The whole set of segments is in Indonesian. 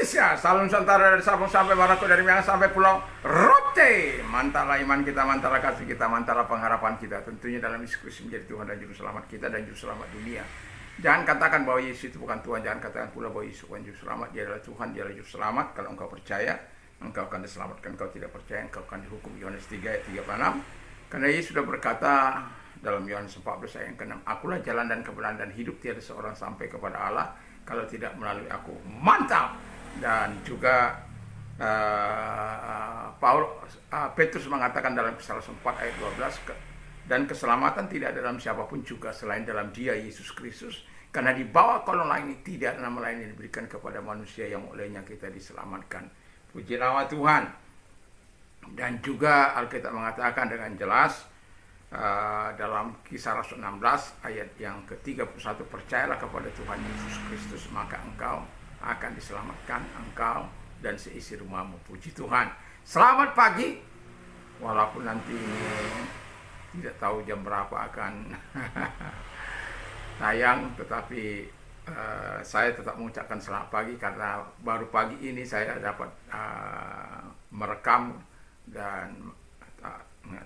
Indonesia, Salam Nusantara dari Sabang sampai Maroko, dari Minang sampai Pulau Rote. Mantarlah iman kita, mantarlah kasih kita, mantarlah pengharapan kita. Tentunya dalam Yesus Kristus menjadi Tuhan dan Juru Selamat kita dan Juru Selamat dunia. Jangan katakan bahwa Yesus itu bukan Tuhan. Jangan katakan pula bahwa Yesus bukan Juru Selamat. Dia adalah Tuhan, dia adalah Juru Selamat. Kalau engkau percaya, engkau akan diselamatkan. Engkau tidak percaya, engkau akan dihukum. Yohanes 3 ayat 36. Karena Yesus sudah berkata dalam Yohanes 14 ayat yang ke-6, akulah jalan dan kebenaran dan hidup, tiada seorang sampai kepada Allah kalau tidak melalui aku. Mantap. Dan juga Petrus mengatakan dalam Kisah 4 ayat 12, dan keselamatan tidak ada dalam siapapun juga selain dalam Dia, Yesus Kristus, karena di bawah kolong langit ini tidak ada nama lain yang diberikan kepada manusia yang olehnya kita diselamatkan. Puji nama Tuhan. Dan juga Alkitab mengatakan dengan jelas dalam Kisah Rasul 16 ayat yang ke-31, percayalah kepada Tuhan Yesus Kristus maka engkau akan diselamatkan, engkau dan seisi rumahmu. Puji Tuhan. Selamat pagi, walaupun nanti ini tidak tahu jam berapa akan tayang, tetapi saya tetap mengucapkan selamat pagi karena baru pagi ini saya dapat merekam dan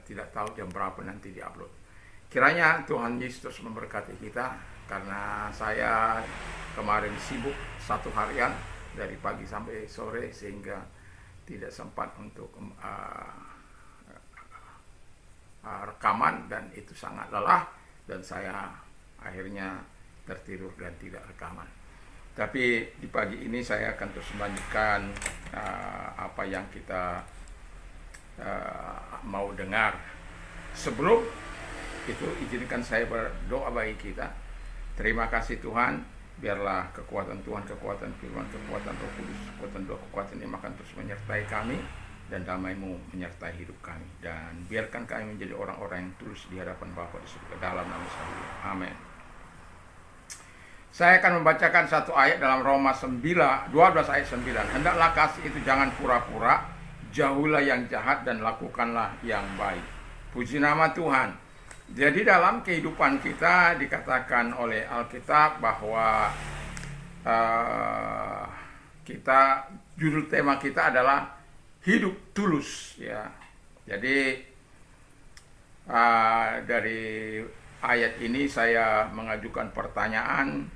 tidak tahu jam berapa nanti diupload. Kiranya Tuhan Yesus memberkati kita, karena saya kemarin sibuk satu harian dari pagi sampai sore sehingga tidak sempat untuk rekaman, dan itu sangat lelah dan saya akhirnya tertidur dan tidak rekaman. Tapi di pagi ini saya akan terus melanjutkan apa yang kita mau dengar. Sebelum itu izinkan saya berdoa bagi kita. Terima kasih Tuhan, biarlah kekuatan Tuhan, kekuatan firman, kekuatan Roh Kudus, kekuatan doa, kekuatan iman akan terus menyertai kami, dan damai-Mu menyertai hidup kami, dan biarkan kami menjadi orang-orang yang tulus di hadapan Bapa di surga, dalam nama Yesus. Amin. Saya akan membacakan satu ayat dalam Roma 12 ayat 9. Hendaklah kasih itu jangan pura-pura, jauhilah yang jahat dan lakukanlah yang baik. Puji nama Tuhan. Jadi dalam kehidupan kita dikatakan oleh Alkitab bahwa judul tema kita adalah hidup tulus, ya. Jadi dari ayat ini saya mengajukan pertanyaan,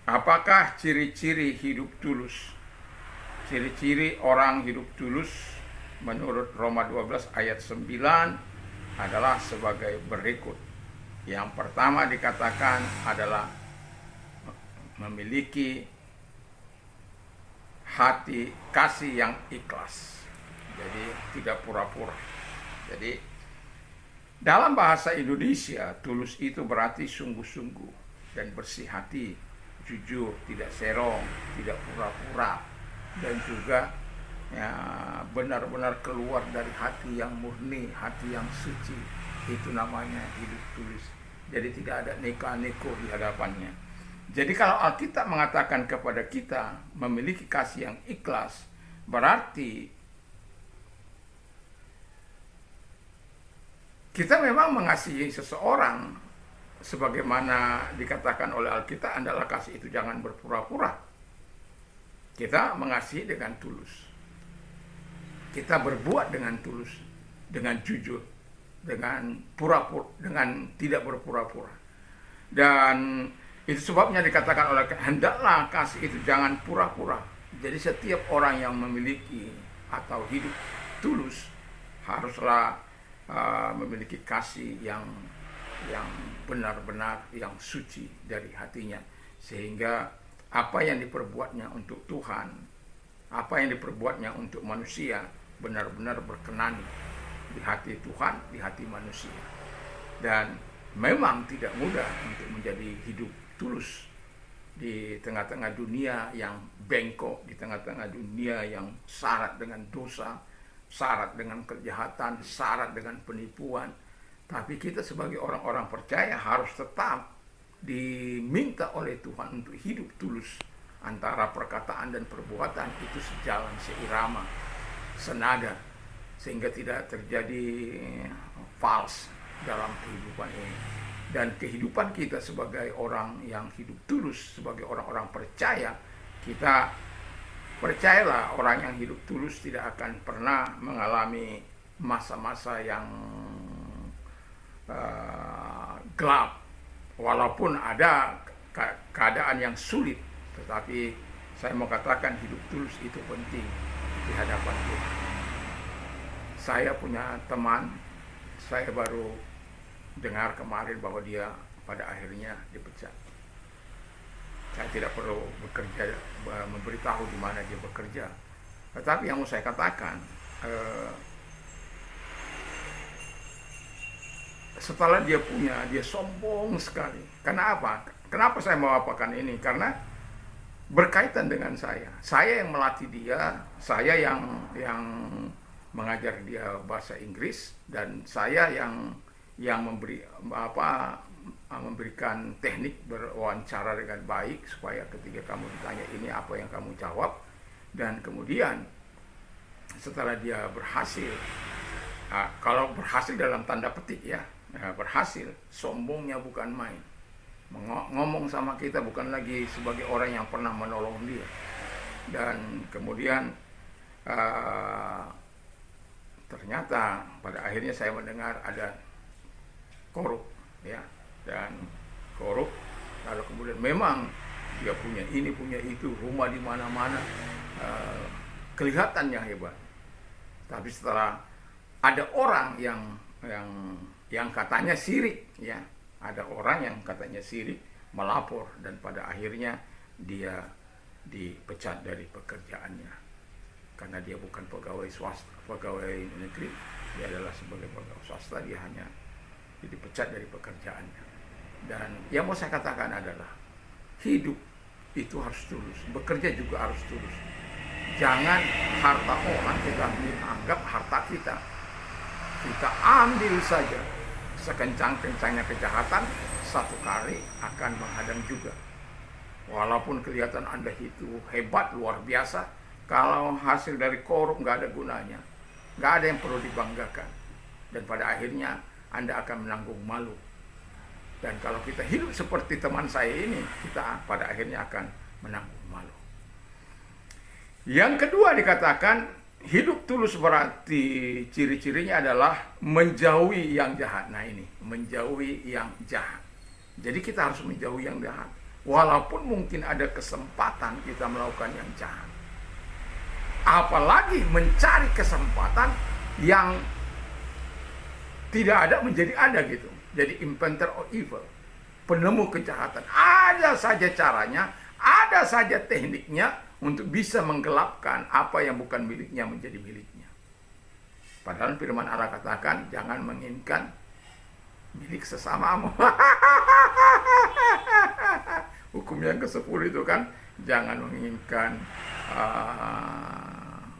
apakah ciri-ciri hidup tulus? Ciri-ciri orang hidup tulus menurut Roma 12 ayat 9 adalah sebagai berikut. Yang pertama dikatakan adalah memiliki hati kasih yang ikhlas. Jadi tidak pura-pura. Jadi dalam bahasa Indonesia, tulus itu berarti sungguh-sungguh dan bersih hati, jujur, tidak serong, tidak pura-pura, dan juga ya, benar-benar keluar dari hati yang murni, hati yang suci. Itu namanya hidup tulus. Jadi tidak ada neko-neko di hadapannya. Jadi kalau Alkitab mengatakan kepada kita memiliki kasih yang ikhlas, berarti kita memang mengasihi seseorang sebagaimana dikatakan oleh Alkitab, adalah kasih itu jangan berpura-pura. Kita mengasihi dengan tulus. Kita berbuat dengan tulus, dengan jujur, dengan pura-pura, dengan tidak berpura-pura. Dan itu sebabnya dikatakan oleh hendaklah kasih itu jangan pura-pura. Jadi setiap orang yang memiliki atau hidup tulus haruslah memiliki kasih yang benar-benar, yang suci dari hatinya, sehingga apa yang diperbuatnya untuk Tuhan, apa yang diperbuatnya untuk manusia benar-benar berkenan di hati Tuhan, di hati manusia. Dan memang tidak mudah untuk menjadi hidup tulus di tengah-tengah dunia yang bengkok, di tengah-tengah dunia yang syarat dengan dosa, syarat dengan kejahatan, syarat dengan penipuan. Tapi kita sebagai orang-orang percaya harus tetap diminta oleh Tuhan untuk hidup tulus. Antara perkataan dan perbuatan itu sejalan, seirama, senada, sehingga tidak terjadi false dalam kehidupan ini. Dan kehidupan kita sebagai orang yang hidup tulus, sebagai orang-orang percaya, Kita percayalah, orang yang hidup tulus tidak akan pernah mengalami masa-masa yang gelap. Walaupun ada keadaan yang sulit, tetapi saya mau katakan hidup tulus itu penting di hadapan Tuhan. Saya punya teman, saya baru dengar kemarin bahwa dia pada akhirnya dipecat. Saya tidak perlu bekerja, memberitahu di mana dia bekerja. Tetapi yang mau saya katakan, setelah dia sombong sekali. Karena apa? Kenapa saya mau apakan ini? Karena berkaitan dengan saya. Saya yang melatih dia, saya yang mengajar dia bahasa Inggris, dan saya yang memberikan teknik berwawancara dengan baik supaya ketika kamu ditanya ini apa yang kamu jawab. Dan kemudian setelah dia berhasil, kalau berhasil dalam tanda petik ya, berhasil, sombongnya bukan main. Ngomong sama kita bukan lagi sebagai orang yang pernah menolong dia. Dan kemudian ternyata pada akhirnya saya mendengar ada korup, ya, dan korup. Lalu kemudian memang dia punya ini, punya itu, rumah di mana-mana, kelihatannya hebat. Tapi setelah ada orang yang katanya sirik, ya, ada orang yang katanya sirik melapor, dan pada akhirnya dia dipecat dari pekerjaannya karena dia bukan pegawai swasta, pegawai negeri, dia adalah sebagai pegawai swasta, dia hanya dipecat dari pekerjaannya. Dan yang mau saya katakan adalah hidup itu harus tulus, bekerja juga harus tulus. Jangan harta orang kita anggap harta kita. Kita ambil saja. Sekencang-kencangnya kejahatan, satu kali akan menghadang juga. Walaupun kelihatan Anda itu hebat, luar biasa, kalau hasil dari korup nggak ada gunanya, nggak ada yang perlu dibanggakan. Dan pada akhirnya Anda akan menanggung malu. Dan kalau kita hidup seperti teman saya ini, kita pada akhirnya akan menanggung malu. Yang kedua dikatakan, hidup tulus berarti ciri-cirinya adalah menjauhi yang jahat. Nah ini, menjauhi yang jahat. Jadi kita harus menjauhi yang jahat. Walaupun mungkin ada kesempatan kita melakukan yang jahat. Apalagi mencari kesempatan yang tidak ada menjadi ada gitu. Jadi inventor of evil, penemu kejahatan. Ada saja caranya, ada saja tekniknya untuk bisa menggelapkan apa yang bukan miliknya menjadi miliknya. Padahal firman Allah katakan, jangan menginginkan milik sesamamu. Hukum yang ke-10 itu kan, jangan menginginkan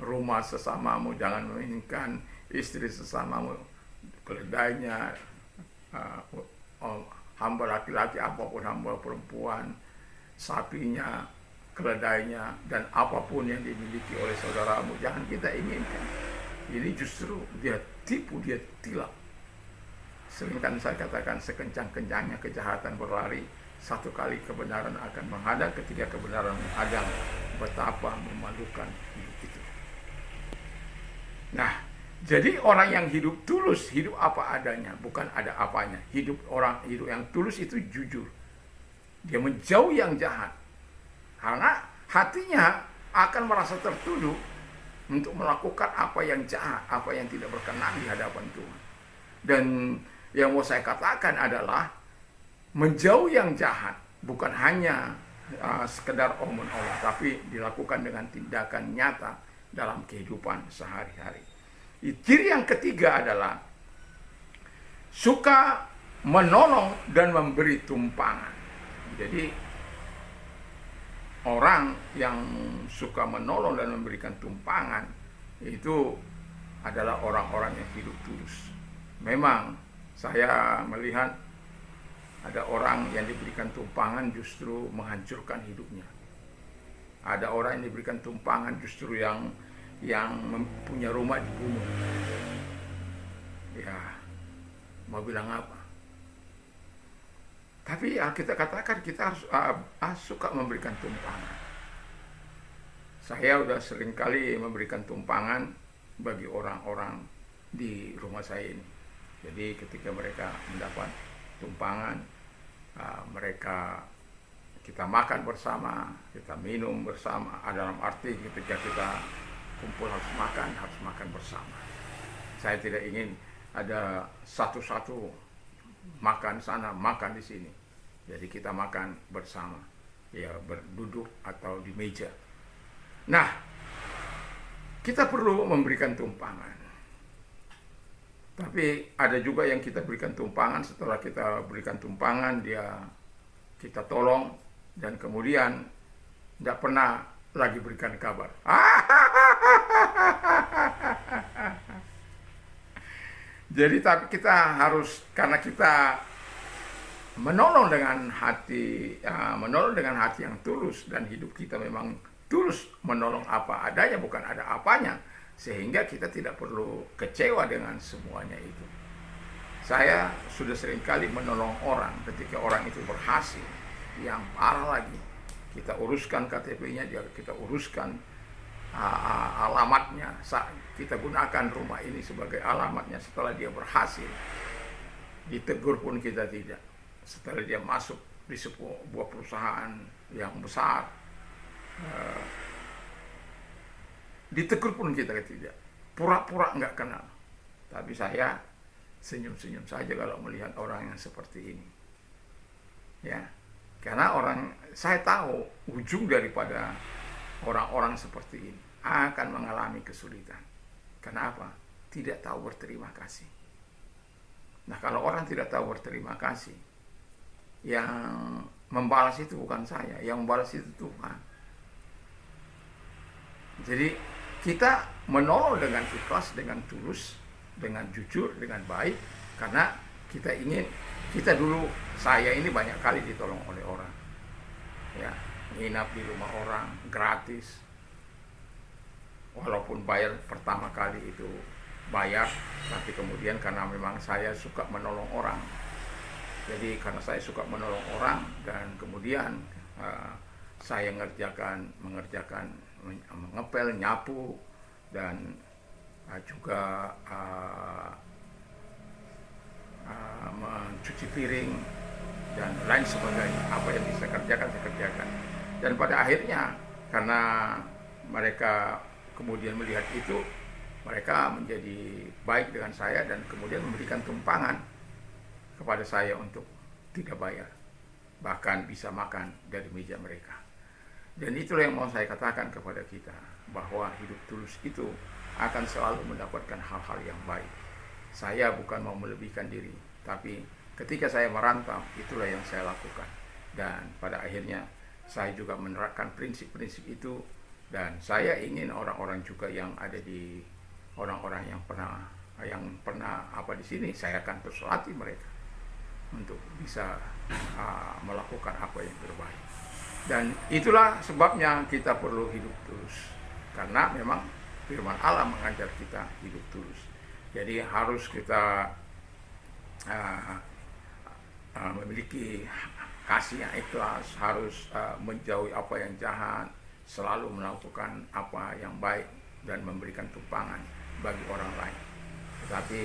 rumah sesamamu, jangan menginginkan istri sesamamu, keledainya, hamba laki-laki apapun, hamba perempuan, sapinya, keledainya, dan apapun yang dimiliki oleh saudaramu, jangan kita inginkan. Ini justru dia tipu, dia tilap. Sering kan saya katakan, sekencang-kencangnya kejahatan berlari, satu kali kebenaran akan menghadang. Ketika kebenaran menghadang, betapa memalukan hidup itu. Nah, jadi orang yang hidup tulus, hidup apa adanya, bukan ada apanya. Hidup yang tulus itu jujur. Dia menjauh yang jahat. Karena hatinya akan merasa tertuduh untuk melakukan apa yang jahat, apa yang tidak berkenan di hadapan Tuhan. Dan yang mau saya katakan adalah menjauh yang jahat bukan hanya sekedar omong-omong, tapi dilakukan dengan tindakan nyata dalam kehidupan sehari-hari. Ciri yang ketiga adalah suka menolong dan memberi tumpangan. Jadi orang yang suka menolong dan memberikan tumpangan itu adalah orang-orang yang hidup tulus. Memang saya melihat ada orang yang diberikan tumpangan justru menghancurkan hidupnya. Ada orang yang diberikan tumpangan justru yang punya rumah dibunuh. Ya, mau bilang apa? Tapi ya kita katakan kita harus suka memberikan tumpangan. Saya udah sering kali memberikan tumpangan bagi orang-orang di rumah saya ini. Jadi ketika mereka mendapat tumpangan, mereka kita makan bersama, kita minum bersama. Dalam arti ketika kita kumpul harus makan bersama. Saya tidak ingin ada satu-satu makan sana, makan di sini. Jadi kita makan bersama, ya berduduk atau di meja. Nah, kita perlu memberikan tumpangan. Tapi ada juga yang kita berikan tumpangan, setelah kita berikan tumpangan, kita tolong, dan kemudian tidak pernah lagi berikan kabar. Jadi tapi kita harus, karena kita menolong dengan hati yang tulus, dan hidup kita memang tulus menolong apa adanya, bukan ada apanya, sehingga kita tidak perlu kecewa dengan semuanya itu. Saya sudah seringkali menolong orang ketika orang itu berhasil. Yang parah lagi, kita uruskan KTP-nya, kita uruskan alamatnya, kita gunakan rumah ini sebagai alamatnya. Setelah dia berhasil, ditegur pun kita tidak. Setelah dia masuk di sebuah perusahaan yang besar, ditegur pun kita tidak, pura-pura nggak kenal. Tapi saya senyum-senyum saja kalau melihat orang yang seperti ini, ya, karena saya tahu ujung daripada orang-orang seperti ini akan mengalami kesulitan. Kenapa? Tidak tahu berterima kasih. Nah, kalau orang tidak tahu berterima kasih, yang membalas itu bukan saya, yang membalas itu Tuhan. Jadi kita menolong dengan ikhlas, dengan tulus, dengan jujur, dengan baik, karena kita dulu, saya ini banyak kali ditolong oleh orang, ya, nginap di rumah orang gratis, walaupun bayar pertama kali itu bayar, tapi kemudian karena memang saya suka menolong orang, jadi karena saya suka menolong orang, dan kemudian saya mengerjakan mengepel, nyapu, dan juga mencuci piring dan lain sebagainya. Apa yang bisa kerjakan, saya kerjakan. Dan pada akhirnya, karena mereka kemudian melihat itu, mereka menjadi baik dengan saya dan kemudian memberikan tumpangan kepada saya untuk tidak bayar, bahkan bisa makan dari meja mereka. Dan itulah yang mau saya katakan kepada kita, bahwa hidup tulus itu akan selalu mendapatkan hal-hal yang baik. Saya bukan mau melebihkan diri, tapi ketika saya merantau, itulah yang saya lakukan. Dan pada akhirnya saya juga menerapkan prinsip-prinsip itu, dan saya ingin orang-orang juga yang ada di orang-orang yang pernah di sini, saya akan persuasi mereka untuk bisa melakukan apa yang terbaik. Dan itulah sebabnya kita perlu hidup tulus, karena memang firman Allah mengajar kita hidup tulus. Jadi harus kita memiliki kasih yang ikhlas, harus menjauhi apa yang jahat, selalu melakukan apa yang baik, dan memberikan tumpangan bagi orang lain. Tetapi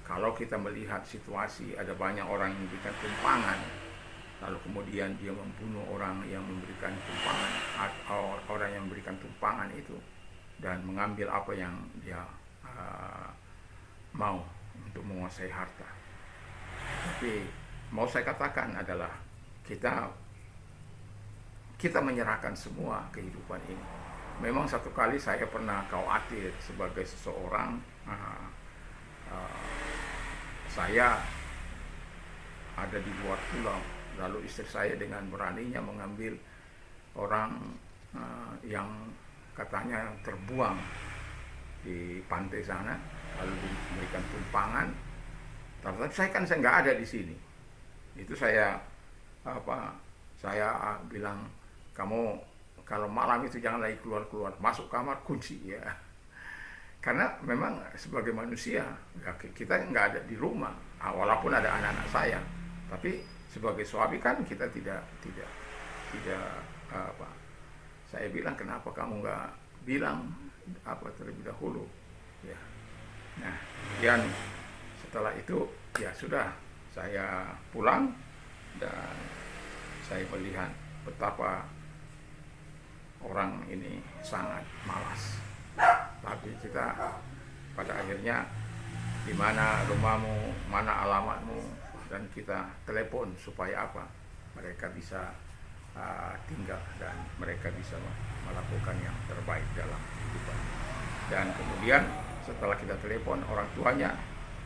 kalau kita melihat situasi, ada banyak orang yang memberikan tumpangan, lalu kemudian dia membunuh orang yang memberikan tumpangan, atau orang yang memberikan tumpangan itu, dan mengambil apa yang dia mau untuk menguasai harta. Tapi mau saya katakan adalah kita menyerahkan semua kehidupan ini. Memang satu kali saya pernah khawatir sebagai seseorang, saya ada di luar pulau, lalu istri saya dengan beraninya mengambil orang yang katanya terbuang di pantai sana, lalu diberikan tumpangan. Tapi saya nggak ada di sini. Itu saya bilang, kamu kalau malam itu jangan lagi keluar-keluar, masuk kamar kunci ya. Karena memang sebagai manusia ya, kita nggak ada di rumah, walaupun ada anak-anak saya, tapi sebagai suami kan kita tidak Saya bilang, kenapa kamu nggak bilang apa terlebih dahulu? Ya. Nah, kemudian setelah itu ya sudah, saya pulang dan saya melihat betapa orang ini sangat malas. Tapi kita pada akhirnya, di mana rumahmu, mana alamatmu, dan kita telepon supaya apa? Mereka bisa tinggal dan mereka bisa melakukan yang terbaik dalam kehidupan. Dan kemudian setelah kita telepon orang tuanya,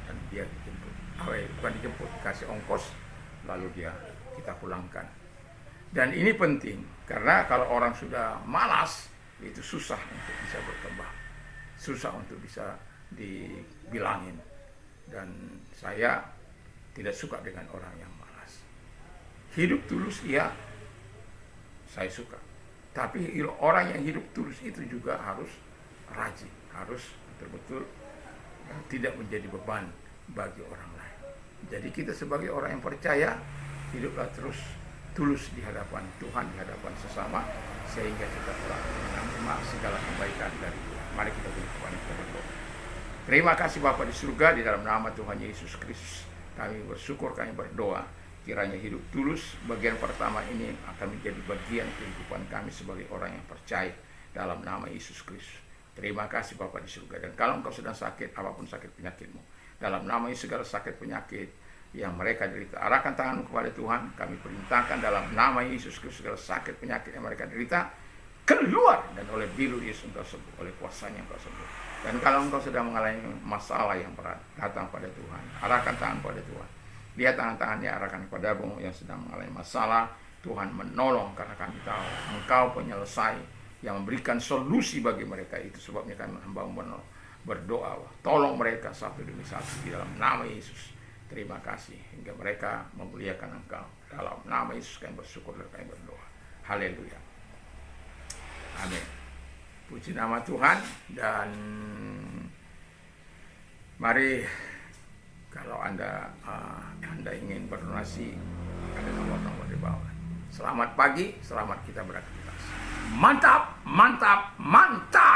dan dia dijemput, bukan dijemput, kasih ongkos, lalu kita pulangkan. Dan ini penting, karena kalau orang sudah malas, itu susah untuk bisa berkembang, susah untuk bisa dibilangin. Dan saya tidak suka dengan orang yang malas. Hidup tulus, iya, saya suka. Tapi orang yang hidup tulus itu juga harus rajin, harus betul-betul tidak menjadi beban bagi orang lain. Jadi kita sebagai orang yang percaya, hiduplah terus tulus di hadapan Tuhan, di hadapan sesama, sehingga kita telah menerima segala kebaikan dari Tuhan. Mari kita berdoa. Terima kasih Bapa di surga, di dalam nama Tuhan Yesus Kristus kami bersyukur, kami berdoa, kiranya hidup tulus bagian pertama ini akan menjadi bagian kehidupan kami sebagai orang yang percaya, dalam nama Yesus Kristus. Terima kasih Bapa di surga. Dan kalau engkau sedang sakit, apapun sakit penyakitmu, dalam nama Yesus, segala sakit penyakit yang mereka derita, arahkan tanganmu kepada Tuhan. Kami perintahkan dalam nama Yesus Kristus, segala sakit penyakit yang mereka derita keluar, dan oleh bilu Yesus engkau sembuh, oleh kuasanya engkau sembuh. Dan kalau engkau sedang mengalami masalah yang berat, datang pada Tuhan, arahkan tangan pada Tuhan. Lihat tangan-tangannya, arahkan kepadamu yang sedang mengalami masalah. Tuhan menolong, karena kami tahu engkau penyelesai yang memberikan solusi bagi mereka itu. Sebabnya kami hamba berdoa, tolong mereka satu demi satu di dalam nama Yesus. Terima kasih, hingga mereka memuliakan engkau. Dalam nama Yesus kami bersyukur dan kami berdoa. Haleluya. Amin. Puji nama Tuhan. Dan mari, kalau Anda ingin berdonasi, ada nomor-nomor di bawah. Selamat pagi, selamat kita beraktivitas. Mantap, mantap, mantap.